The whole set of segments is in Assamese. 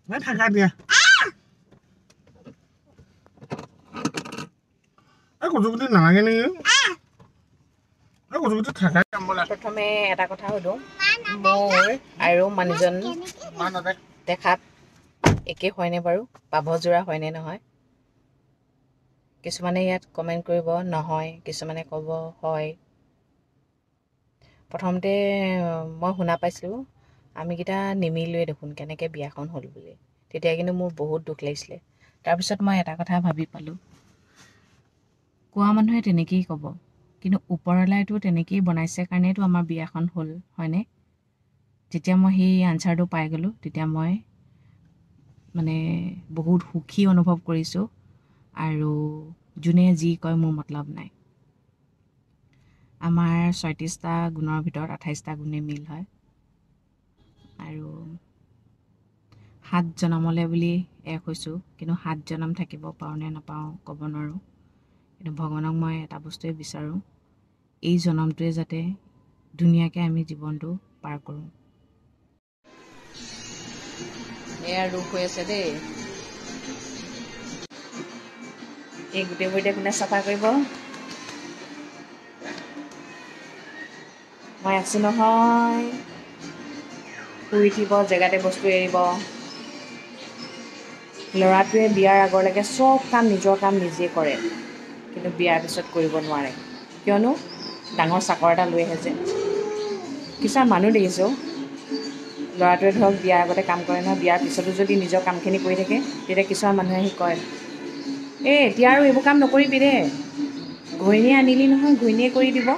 Mấy thằng ăn kìa. Ấy của chúng tôi nặng cái này. Ấy của chúng tôi thằng cái cầm lại. প্ৰথমে এটা কথা সুধো মোৰ আৰু মানুহজন দেখাত একে হয়নে বাৰু পাভযোৰা হয়নে নহয় কিছুমানে ইয়াত কমেণ্ট কৰিব নহয় কিছুমানে ক'ব হয় প্ৰথমতে মই শুনা পাইছিলোঁ আমিকেইটা নিমিলোৱে দেখোন কেনেকৈ বিয়াখন হ'ল বুলি তেতিয়া কিন্তু মোৰ বহুত দুখ লাগিছিলে তাৰপিছত মই এটা কথা ভাবি পালোঁ কোৱা মানুহে তেনেকেই ক'ব কিন্তু ওপৰলাইটো তেনেকেই বনাইছে কাৰণেতো আমাৰ বিয়াখন হ'ল হয়নে যেতিয়া মই সেই আনচাৰটো পাই গ'লোঁ তেতিয়া মই মানে বহুত সুখী অনুভৱ কৰিছোঁ আৰু যোনে যি কয় মোৰ মতলব নাই আমাৰ ৩৬টা গুণৰ ভিতৰত ২৮টা গুণে মিল হয় আৰু ৭ জনমলৈ বুলি এক হৈছোঁ কিন্তু ৭ জনম থাকিব পাৰোঁ নে নাপাওঁ ক'ব নোৱাৰোঁ কিন্তু ভগৱানক মই এটা বস্তুৱে বিচাৰোঁ এই জনমটোৱে যাতে ধুনীয়াকৈ আমি জীৱনটো পাৰ কৰোঁ এয়া ৰূপ হৈ আছে দেই এই গোটেইবোৰ এতিয়া কোনে চাফা কৰিব মই আছোঁ নহয় শুই উঠিব জেগাতে বস্তু এৰিব ল'ৰাটোৱে বিয়াৰ আগলৈকে চব কাম নিজৰ কাম নিজে কৰে কিন্তু বিয়াৰ পিছত কৰিব নোৱাৰে কিয়নো ডাঙৰ চাকৰ এটা লৈ আহে যে কিছুমান মানুহ দেখিছোঁ ল'ৰাটোৱে ধৰক বিয়াৰ আগতে কাম কৰে নহয় বিয়াৰ পিছতো যদি নিজৰ কামখিনি কৰি থাকে তেতিয়া কিছুমান মানুহে আহি কয় এই এতিয়া আৰু এইবোৰ কাম নকৰিবি দে ঘৈণীয়ে আনিলি নহয় ঘৈণীয়ে কৰি দিব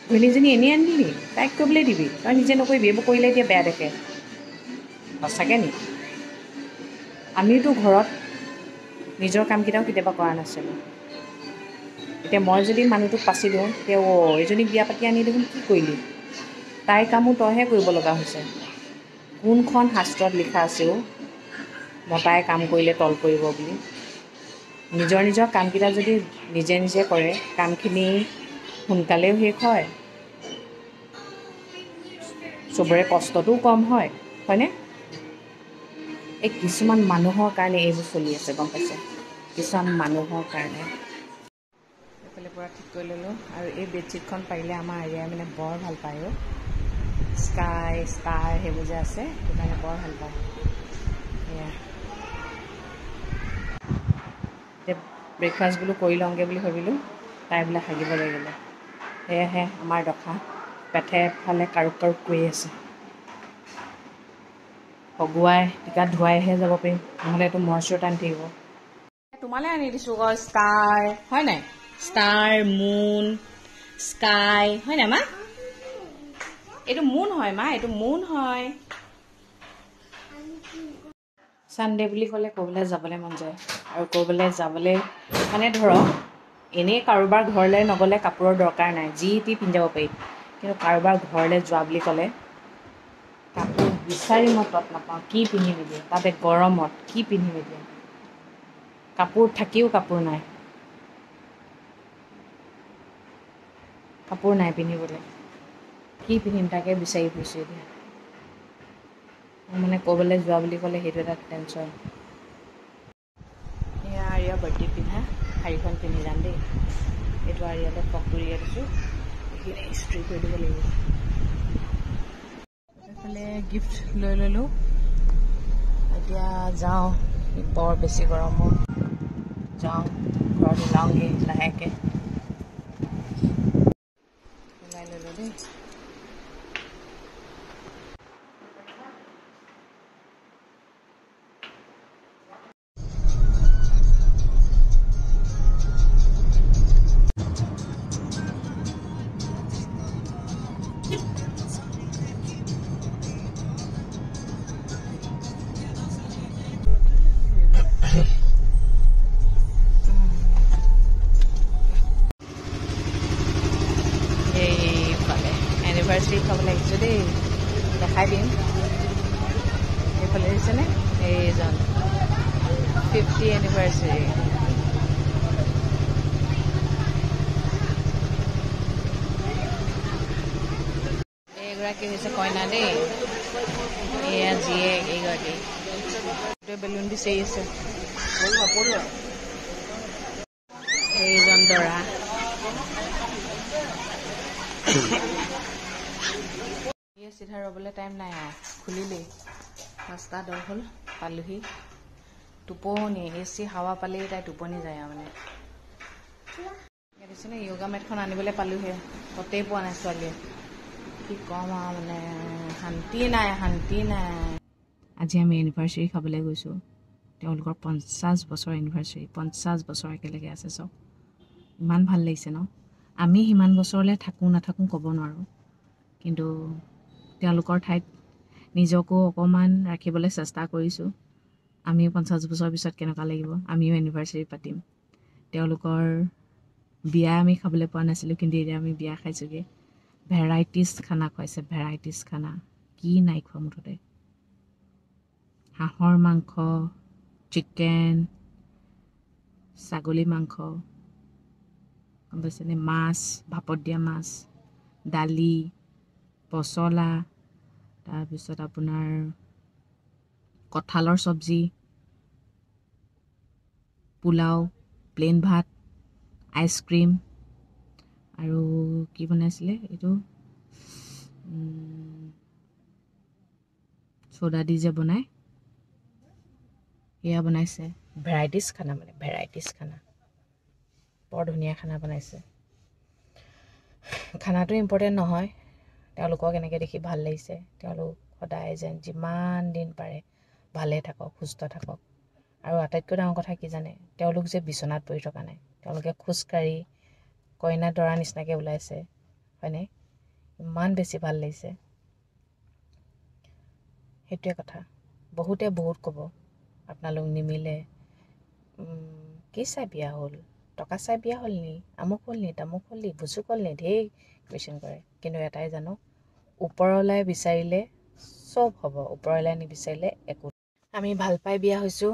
ঘৈণীজনী এনেই আনিলি তাইক কৰিবলৈ দিবি তই নিজে নকৰিবি এইবোৰ কৰিলে এতিয়া বেয়া দেখে সঁচাকৈ নি আমিওতো ঘৰত নিজৰ কামকেইটাও কেতিয়াবা কৰা নাছিলোঁ এতিয়া মই যদি মানুহটোক পাচি দিওঁ তেতিয়া এইজনীক বিয়া পাতি আনি দেখোন কি কৰিলি তাইৰ কামো তইহে কৰিব লগা হৈছে কোনখন শাস্ত্ৰত লিখা আছেও মতাই কাম কৰিলে তল পৰিব বুলি নিজৰ নিজৰ কামকেইটা যদি নিজে নিজে কৰে কামখিনি সোনকালেও শেষ হয় চবৰে কষ্টটোও কম হয় হয়নে এই কিছুমান মানুহৰ কাৰণে এইবোৰ চলি আছে গম পাইছে কিছুমান মানুহৰ কাৰণে এইফালে পৰা ঠিক কৰি ল'লোঁ আৰু এই বেডশ্বীটখন পাৰিলে আমাৰ আৰিয়াই মানে বৰ ভাল পায় স্কাই ষ্টাৰ সেইবোৰ যে আছে সেইটো কাৰণে বৰ ভাল পায় এয়া এতিয়া ব্ৰেকফাষ্ট বোলো কৰি লওঁগৈ বুলি ভাবিলোঁ তাই বোলে হাগিব লাগিলে সেয়েহে আমাৰ দখা পেটে ফালে কাৰুক কাৰুক কৰি আছে হগুৱাই টিকাত ধুৱাইহে যাব পাৰিম নহ'লে এইটো মৰচিৰ টানি থাকিব তোমালৈ আনি দিছোঁ আকৌ ষ্টাৰ হয় নাই ষ্টাৰ মুন স্কাই হয় নাই মা এইটো মুন হয় মা এইটো মুন হয় ছানডে বুলি ক'লে ক'ৰবালৈ যাবলৈ মন যায় আৰু ক'ৰবালৈ যাবলৈ মানে ধৰক এনেই কাৰোবাৰ ঘৰলৈ নগ'লে কাপোৰৰ দৰকাৰ নাই যি টি পিন্ধি যাব পাৰি কিন্তু কাৰোবাৰ ঘৰলৈ যোৱা বুলি ক'লে কাপোৰ বিচাৰি মই তত নাপাওঁ কি পিন্ধি মেলি তাতে গৰমত কি পিন্ধি মেলি কাপোৰ থাকিও কাপোৰ নাই পিন্ধিবলৈ কি পিন্ধিম তাকে বিচাৰি ফুৰিছোঁ এতিয়া মানে ক'ৰবালৈ যোৱা বুলি ক'লে সেইটো এটা টেনশ্যন এয়া আৰিয়া বাৰ্থডে পিন্ধা শাড়ীখন পিন্ধি যাম দেই এইটো আৰিয়ালৈ ফক কৰিয়ে দিছোঁ এইখিনি ইস্ত্ৰি কৰি দিব লাগিব এইফালে গিফ্ট লৈ ল'লোঁ এতিয়া যাওঁ বৰ বেছি গৰমত যাওঁ ঘৰত ওলাওঁগৈ লাহেকৈ ওলাই ল'লোঁ দেই এনিভাৰ্চাৰী খাব লাগিছোঁ দেই দেখাই দিম এইফালে দিছেনে এইজন 50 এনিভাৰ্চাৰী এইগৰাকী হৈছে কইনা দেই এয়া জীয়েক এইগৰাকী বেলুন বিচাৰি আছে এইজন দৰা চিধা ৰ'বলৈ টাইম নাই আৰু খুলিলেই 5টা 10 হ'ল পালোহি টোপনি এচি হাৱা পালেই তাই টোপনি যায় আৰু মানে দেখিছেনে য়োগা মেটখন আনিবলৈ পালোহে ততেই পোৱা নাই ছোৱালীয়ে কি ক'ম আৰু মানে শান্তি নাই আজি আমি এনিভাৰ্চাৰী খাবলৈ গৈছোঁ তেওঁলোকৰ 50 বছৰ এনিভাৰ্চাৰী 50 বছৰ একেলগে আছে চব ইমান ভাল লাগিছে ন আমি সিমান বছৰলৈ থাকোঁ নাথাকোঁ ক'ব নোৱাৰোঁ কিন্তু তেওঁলোকৰ ঠাইত নিজকো অকণমান ৰাখিবলৈ চেষ্টা কৰিছোঁ আমিও 50 বছৰ পিছত কেনেকুৱা লাগিব আমিও এনিভাৰ্চাৰী পাতিম তেওঁলোকৰ বিয়া আমি খাবলৈ পোৱা নাছিলোঁ কিন্তু এতিয়া আমি বিয়া খাইছোঁগৈ ভেৰাইটিজ খানা খুৱাইছে ভেৰাইটিজ খানা কি নাই খোৱা মুঠতে হাঁহৰ মাংস চিকেন ছাগলী মাংস গম পাইছেনে মাছ ভাপত দিয়া মাছ দালি পচলা তাৰপিছত আপোনাৰ কঁঠালৰ চব্জি পোলাও প্লেইন ভাত আইচক্ৰীম আৰু কি বনাইছিলে এইটো চ'দা দি যে বনায় এয়া বনাইছে ভেৰাইটিজ খানা মানে ভেৰাইটিজ খানা বৰ ধুনীয়া খানা বনাইছে খানাটো ইম্পৰ্টেণ্ট নহয় তেওঁলোকক এনেকৈ দেখি ভাল লাগিছে তেওঁলোক সদায় যেন যিমান দিন পাৰে ভালে থাকক সুস্থ থাকক আৰু আটাইতকৈ ডাঙৰ কথা কি জানে তেওঁলোক যে বিচনাত পৰি থকা নাই তেওঁলোকে খোজকাঢ়ি কইনা দৰা নিচিনাকৈ ওলাইছে হয়নে ইমান বেছি ভাল লাগিছে সেইটোৱে কথা বহুতে বহুত ক'ব আপোনালোক নিমিলে কি চাই বিয়া হ'ল টকা চাই বিয়া হ'ল নি আমুক হ'ল নি তামুক হ'ল নি ভুচুক হ'ল নি ঢেৰ কুৱেশ্যন কৰে কিন্তু এটাই জানো ওপৰলৈ বিচাৰিলে চব হ'ব ওপৰলৈ নিবিচাৰিলে একো আমি ভাল পাই বিয়া হৈছোঁ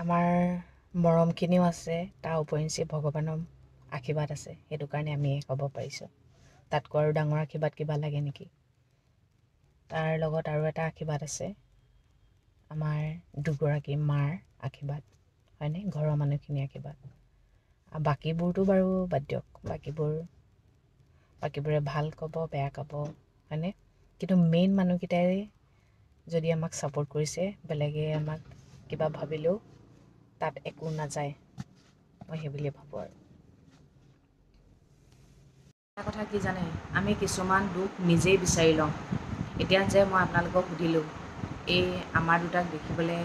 আমাৰ মৰমখিনিও আছে তাৰ উপৰিঞ্চি ভগৱানৰ আশীৰ্বাদ আছে সেইটো কাৰণে আমি হ'ব পাৰিছোঁ তাতকৈ আৰু ডাঙৰ আশীৰ্বাদ কিবা লাগে নেকি তাৰ লগত আৰু এটা আশীৰ্বাদ আছে আমাৰ দুগৰাকী মাৰ আশীৰ্বাদ হয়নে ঘৰৰ মানুহখিনি আশীৰ্বাদ আৰু বাকীবোৰতো বাৰু বাদ দিয়ক বাকীবোৰে ভাল ক'ব বেয়া ক'ব হয়নে কিন্তু মেইন মানুহকেইটাই যদি আমাক ছাপোৰ্ট কৰিছে বেলেগে আমাক কিবা ভাবিলেও তাত একো নাযায় মই সেই বুলিয়ে ভাবোঁ আৰু এটা কথা কি জানে আমি কিছুমান দুখ নিজেই বিচাৰি লওঁ এতিয়া যে মই আপোনালোকক সুধিলোঁ এই আমাৰ দুটাক দেখিবলৈ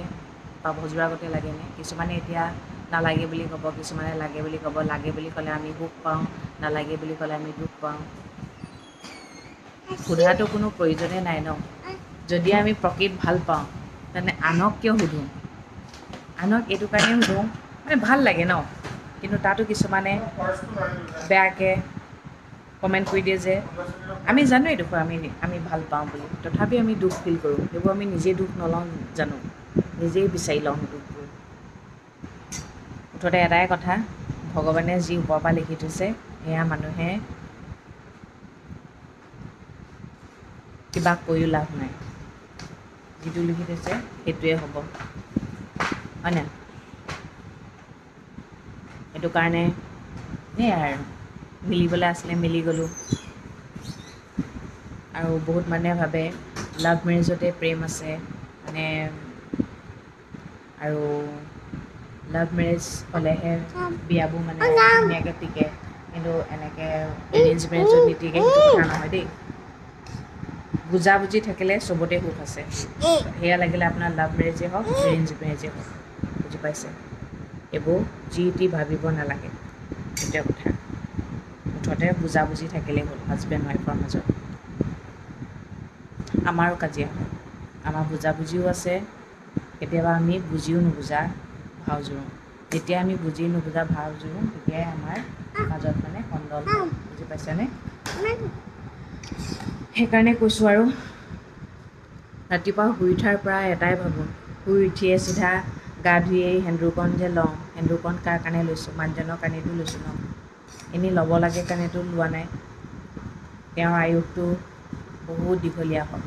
পাব যোৱাৰ আগতে লাগেনে কিছুমানে এতিয়া নালাগে বুলি ক'ব কিছুমানে লাগে বুলি ক'ব লাগে বুলি ক'লে আমি সুখ পাওঁ নালাগে বুলি ক'লে আমি দুখ পাওঁ সোধাটো কোনো প্ৰয়োজনে নাই ন যদি আমি প্ৰকৃত ভাল পাওঁ তেনে আনক কিয় সোধোঁ আনক এইটো কাৰণেই সোধোঁ মানে ভাল লাগে ন কিন্তু তাতো কিছুমানে বেয়াকৈ কমেণ্ট কৰি দিয়ে যে আমি জানো এইডোখৰ আমি ভাল পাওঁ বুলি তথাপি আমি দুখ ফিল কৰোঁ সেইবোৰ আমি নিজেই দুখ নলওঁ জানো নিজেই বিচাৰি লওঁ দুখবোৰ মুঠতে এটাই কথা ভগৱানে যি ওপৰৰ পৰা লিখি থৈছে সেয়া মানুহে কিবা কৰিও লাভ নাই যিটো লিখি থৈছে সেইটোৱে হ'ব হয় নাই সেইটো কাৰণে সেয়াই আৰু মিলিবলৈ আছিলে মিলি গ'লোঁ আৰু বহুত মানুহে ভাবে লাভ মেৰেজতে প্ৰেম আছে মানে আৰু লাভ মেৰেজ হ'লেহে বিয়াবোৰ মানে ধুনীয়াকৈ টিকে কিন্তু এনেকৈ এৰেঞ্জ মেৰেজত নিটিকে সেইটো কথা নহয় দেই বুজাবুজি থাকিলে চবতে সুখ আছে সেয়া লাগিলে আপোনাৰ লাভ মেৰেজেই হওক এৰেঞ্জ মেৰেজেই হওক বুজি পাইছে এইবোৰ যি টি ভাবিব নালাগে সেইটোৱে কথা মুঠতে বুজাবুজি থাকিলেই হ'ল হাজবেণ্ড ৱাইফৰ মাজত আমাৰো কাজিয়া হয় আমাৰ বুজাবুজিও আছে কেতিয়াবা আমি বুজিও নুবুজা ভাও জোৰোঁ যেতিয়া আমি বুজি নুবুজা ভাও জোৰোঁ তেতিয়াই আমাৰ মাজত মানে কণ্ডল বুজি পাইছেনে সেইকাৰণে কৈছোঁ আৰু ৰাতিপুৱা শুই উঠাৰ পৰা এটাই ভাবোঁ শুই উঠিয়ে চিধা গা ধুইয়েই সেন্দুৰকণ যে লওঁ সেন্দুৰকণ কাৰ কাৰণে লৈছোঁ মানুহজনৰ কাৰণেতো লৈছোঁ ন এনেই ল'ব লাগে কাৰণেতো লোৱা নাই তেওঁৰ আয়ুসটো বহুত দীঘলীয়া হয়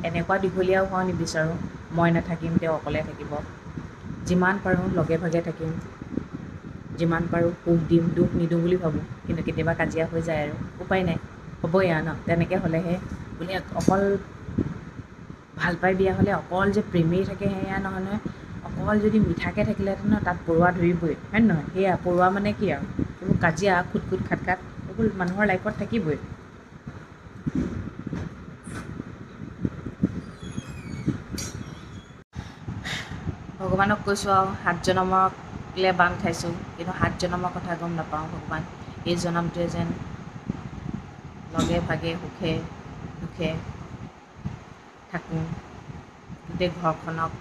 এনেকুৱা দীঘলীয়াও হোৱা নিবিচাৰোঁ মই নাথাকিম তেওঁ অকলে থাকিব। যিমান পাৰোঁ লগে ভাগে থাকিম, যিমান পাৰোঁ সুখ দিম, দুখ নিদিওঁ বুলি ভাবোঁ। কিন্তু কেতিয়াবা কাজিয়া হৈ যায় আৰু উপায় নাই, হ'বই আৰু ন। তেনেকৈ হ'লেহে বোলে অকল ভাল পাই বিয়া হ'লে অকল যে প্ৰেমেই থাকে সেয়া নহয় নহয়। অকল যদি মিঠাকৈ থাকিলেহেঁতেন ন তাত পৰুৱা ধৰিবই, হয় নে নহয়? সেয়া পৰুৱা মানে কি আৰু এইবোৰ কাজিয়া খুট খুট খাট খাট এইবোৰ মানুহৰ লাইফত থাকিবই। ভগৱানক কৈছোঁ আৰু 7 জনমকলৈ বান্ধ খাইছোঁ, কিন্তু 7 জনমৰ কথা গম নাপাওঁ। ভগৱান এই জনমটোৱে যেন লগে ভাগে সুখে দুখে থাকোঁ, গোটেই ঘৰখনক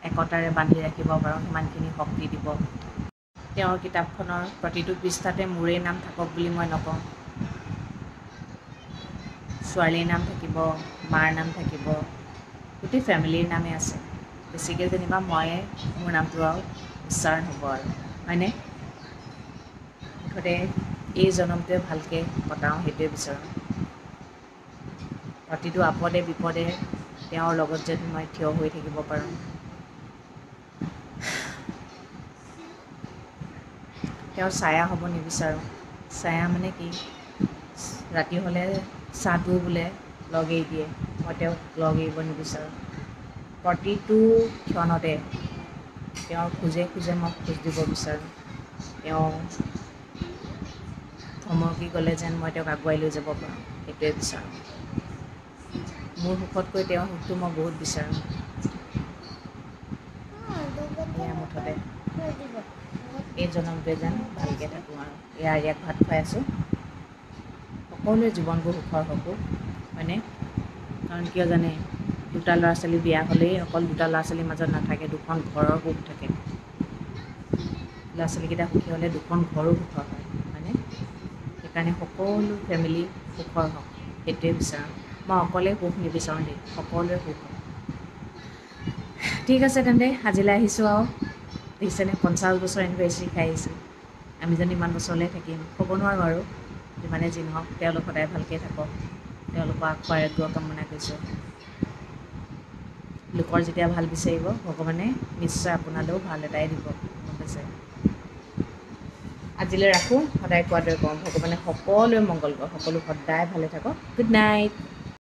একতাৰে বান্ধি ৰাখিব পাৰোঁ, সিমানখিনি শক্তি দিব। তেওঁৰ কিতাপখনৰ প্ৰতিটো পৃষ্ঠাতে মোৰেই নাম থাকক বুলি মই নকওঁ। ছোৱালীৰ নাম থাকিব, মাৰ নাম থাকিব, গোটেই ফেমিলিৰ নামেই আছে। বেছিকৈ যেনিবা ময়ে মোৰ নামটো আৰু উচ্চাৰণ হ'ব আৰু, হয়নে? মুঠতে এই জনমটোৱে ভালকৈ কটাওঁ সেইটোৱে বিচাৰোঁ। প্ৰতিটো আপদে বিপদে তেওঁৰ লগত যেন মই থিয় হৈ থাকিব পাৰোঁ। তেওঁৰ ছায়া হ'ব নিবিচাৰোঁ। ছায়া মানে কি, ৰাতি হ'লে ছাঁটোও বোলে লগ এৰি দিয়ে, মই তেওঁক লগ এৰিব নিবিচাৰোঁ। প্ৰতিটো ক্ষণতে তেওঁৰ খোজে খোজে মই খোজ দিব বিচাৰোঁ। তেওঁ থমকি গ'লে যেন মই তেওঁক আগুৱাই লৈ যাব পাৰোঁ, সেইটোৱে বিচাৰোঁ। মোৰ সুখতকৈ তেওঁৰ সুখটো মই বহুত বিচাৰোঁ। এয়া মুঠতে এই জনমটোৱে যেন ভালকৈ থাকোঁ আৰু। ইয়াক ভাত খুৱাই আছোঁ। সকলোৱে জীৱনবোৰ সুখৰ হওক, হয়নে? কাৰণ কিয় জানে, দুটা ল'ৰা ছোৱালী বিয়া হ'লেই অকল দুটা ল'ৰা ছোৱালীৰ মাজত নাথাকে, দুখন ঘৰৰ সুখ থাকে। ল'ৰা ছোৱালীকেইটা সুখী হ'লে দুখন ঘৰো সুখৰ হয়, হয়নে? সেইকাৰণে সকলো ফেমিলি সুখৰ হওক সেইটোৱে বিচাৰোঁ। মই অকলে সুখ নিবিচাৰোঁ দেই, সকলোৱে সুখ হওক। ঠিক আছে তেন্তে আজিলৈ আহিছোঁ আৰু। দেখিছেনে 50 বছৰ এনিভাৰ্চেৰি খাই আহিছোঁ। আমি জানো ইমান বছৰলৈ থাকিম, ক'ব নোৱাৰোঁ আৰু। যিমানে যি নহওক তেওঁলোক সদায় ভালকৈ থাকক, তেওঁলোকৰ আশু আৰোগ্য কামনা কৰিছোঁ। লোকৰ যেতিয়া ভাল বিচাৰিব ভগৱানে নিশ্চয় আপোনালৈও ভাল এটাই দিব, গম পাইছে? আজিলৈ ৰাখোঁ, সদায় কোৱাৰ দৰে কওঁ, ভগৱানে সকলোৱে মংগল কৰক, সকলো সদায় ভালে থাকক। Good night.